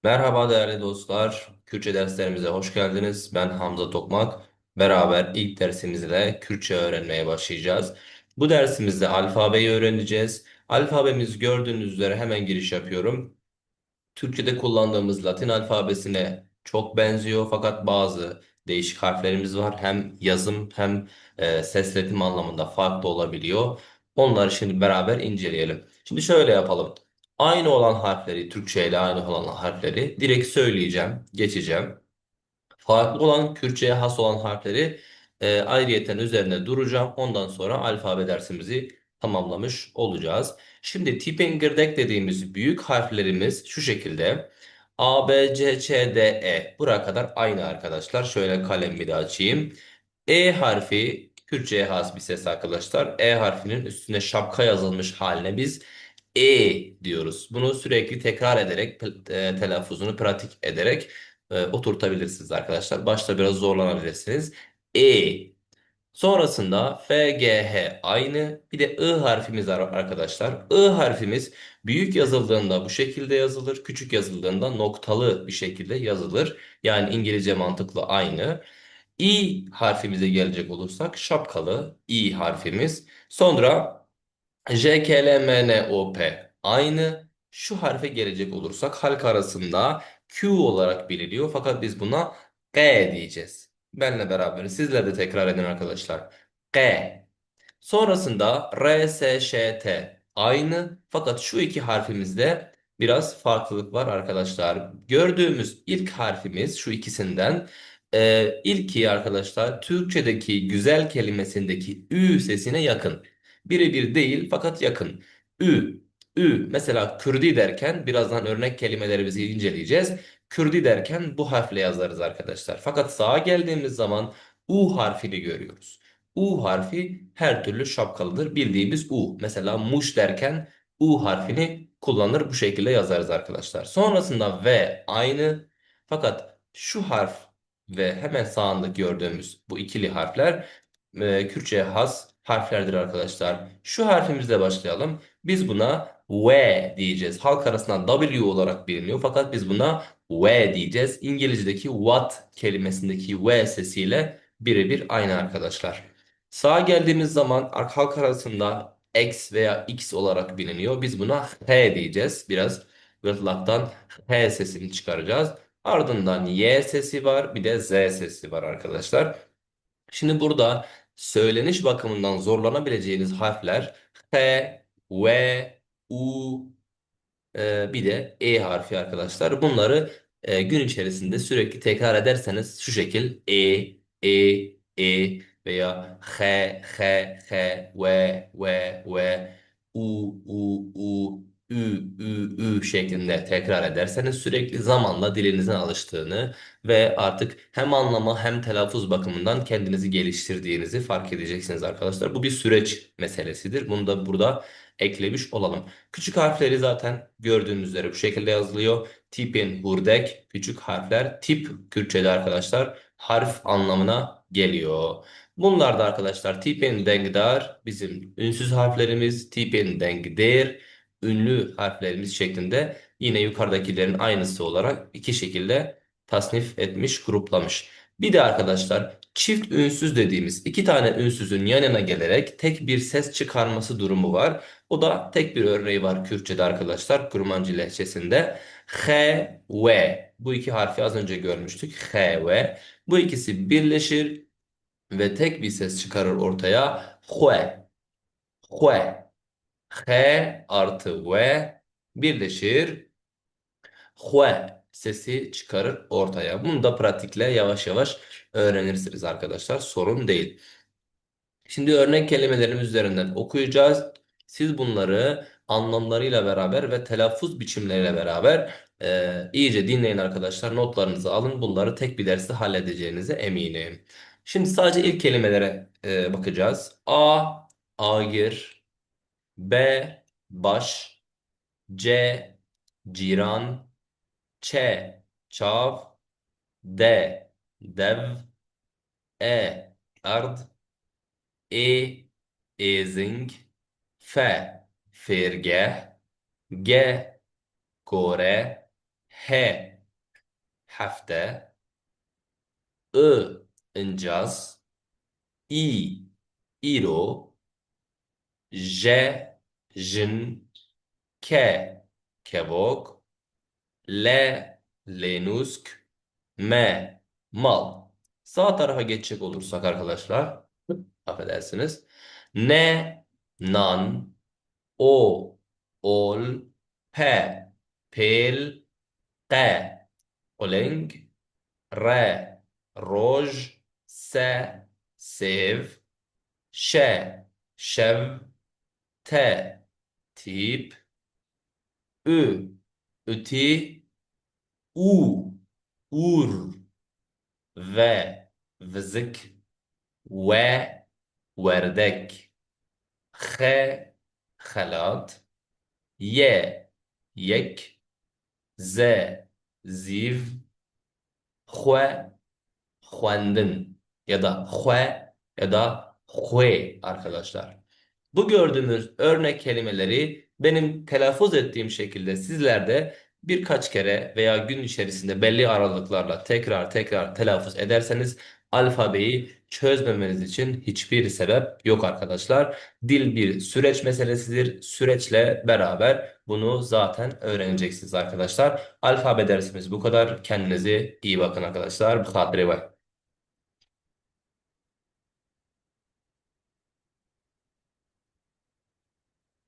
Merhaba değerli dostlar. Kürtçe derslerimize hoş geldiniz. Ben Hamza Tokmak. Beraber ilk dersimizle Kürtçe öğrenmeye başlayacağız. Bu dersimizde alfabeyi öğreneceğiz. Alfabemiz gördüğünüz üzere hemen giriş yapıyorum. Türkçe'de kullandığımız Latin alfabesine çok benziyor fakat bazı değişik harflerimiz var. Hem yazım hem sesletim anlamında farklı olabiliyor. Onları şimdi beraber inceleyelim. Şimdi şöyle yapalım. Aynı olan harfleri, Türkçe ile aynı olan harfleri direkt söyleyeceğim, geçeceğim. Farklı olan, Kürtçe'ye has olan harfleri ayrıyeten üzerine duracağım. Ondan sonra alfabe dersimizi tamamlamış olacağız. Şimdi Tipengirdek dediğimiz büyük harflerimiz şu şekilde. A, B, C, Ç, D, E. Buraya kadar aynı arkadaşlar. Şöyle kalemimi de açayım. E harfi Kürtçe'ye has bir ses arkadaşlar. E harfinin üstüne şapka yazılmış haline biz E diyoruz. Bunu sürekli tekrar ederek, telaffuzunu pratik ederek oturtabilirsiniz arkadaşlar. Başta biraz zorlanabilirsiniz. E. Sonrasında F, G, H aynı. Bir de I harfimiz var arkadaşlar. I harfimiz büyük yazıldığında bu şekilde yazılır. Küçük yazıldığında noktalı bir şekilde yazılır. Yani İngilizce mantıklı aynı. İ harfimize gelecek olursak şapkalı İ harfimiz. Sonra J, K, L, M, N, O, P aynı. Şu harfe gelecek olursak halk arasında Q olarak biliniyor. Fakat biz buna G diyeceğiz. Benle beraber sizler de tekrar edin arkadaşlar. G. Sonrasında R, S, Ş, T aynı. Fakat şu iki harfimizde biraz farklılık var arkadaşlar. Gördüğümüz ilk harfimiz şu ikisinden. İlki arkadaşlar Türkçedeki güzel kelimesindeki Ü sesine yakın. Birebir değil fakat yakın. Ü. Ü. Mesela Kürdi derken birazdan örnek kelimelerimizi inceleyeceğiz. Kürdi derken bu harfle yazarız arkadaşlar. Fakat sağa geldiğimiz zaman U harfini görüyoruz. U harfi her türlü şapkalıdır. Bildiğimiz U. Mesela muş derken U harfini kullanır bu şekilde yazarız arkadaşlar. Sonrasında V aynı. Fakat şu harf ve hemen sağında gördüğümüz bu ikili harfler Kürtçe'ye has harflerdir arkadaşlar. Şu harfimizle başlayalım. Biz buna V diyeceğiz. Halk arasında W olarak biliniyor. Fakat biz buna V diyeceğiz. İngilizce'deki what kelimesindeki V sesiyle birebir aynı arkadaşlar. Sağa geldiğimiz zaman halk arasında X veya X olarak biliniyor. Biz buna H diyeceğiz. Biraz gırtlaktan H sesini çıkaracağız. Ardından Y sesi var, bir de Z sesi var arkadaşlar. Şimdi burada söyleniş bakımından zorlanabileceğiniz harfler H, V, U, bir de E harfi arkadaşlar. Bunları gün içerisinde sürekli tekrar ederseniz şu şekil E veya H, Ü şeklinde tekrar ederseniz sürekli zamanla dilinizin alıştığını ve artık hem anlama hem telaffuz bakımından kendinizi geliştirdiğinizi fark edeceksiniz arkadaşlar. Bu bir süreç meselesidir. Bunu da burada eklemiş olalım. Küçük harfleri zaten gördüğünüz üzere bu şekilde yazılıyor. Tipin hurdek küçük harfler. Tip Kürtçe'de arkadaşlar harf anlamına geliyor. Bunlar da arkadaşlar tipin dengdar bizim ünsüz harflerimiz. Tipin dengder ünlü harflerimiz şeklinde yine yukarıdakilerin aynısı olarak iki şekilde tasnif etmiş, gruplamış. Bir de arkadaşlar çift ünsüz dediğimiz iki tane ünsüzün yanına gelerek tek bir ses çıkarması durumu var. O da tek bir örneği var Kürtçe'de arkadaşlar. Kurmancı lehçesinde. H, V. Bu iki harfi az önce görmüştük. H, V. Bu ikisi birleşir ve tek bir ses çıkarır ortaya. Hue. Hue. H artı V birleşir. Hue sesi çıkarır ortaya. Bunu da pratikle yavaş yavaş öğrenirsiniz arkadaşlar. Sorun değil. Şimdi örnek kelimelerimiz üzerinden okuyacağız. Siz bunları anlamlarıyla beraber ve telaffuz biçimleriyle beraber iyice dinleyin arkadaşlar. Notlarınızı alın. Bunları tek bir derste halledeceğinize eminim. Şimdi sadece ilk kelimelere bakacağız. A, agir, B, baş, C, ciran, Ç, çav, D, dev, E, ard, E, ezing, F, fergeh, G, kore, H, hafta, I incaz, I iro, J jin, K kebok, L lenusk, M mal. Sağ tarafa geçecek olursak arkadaşlar, affedersiniz. N nan, O ol, P pel, Q oleng, R roj, S sev, Ş şev, T tip, Ü üti, U ur, V vızık, W werdek, H halat, Y yek, Z ziv, Xwe xwendin ya da xwe ya da xwe arkadaşlar. Bu gördüğünüz örnek kelimeleri benim telaffuz ettiğim şekilde sizler de birkaç kere veya gün içerisinde belli aralıklarla tekrar tekrar telaffuz ederseniz alfabeyi çözmemeniz için hiçbir sebep yok arkadaşlar. Dil bir süreç meselesidir. Süreçle beraber bunu zaten öğreneceksiniz arkadaşlar. Alfabe dersimiz bu kadar. Kendinize iyi bakın arkadaşlar. Bu kadar.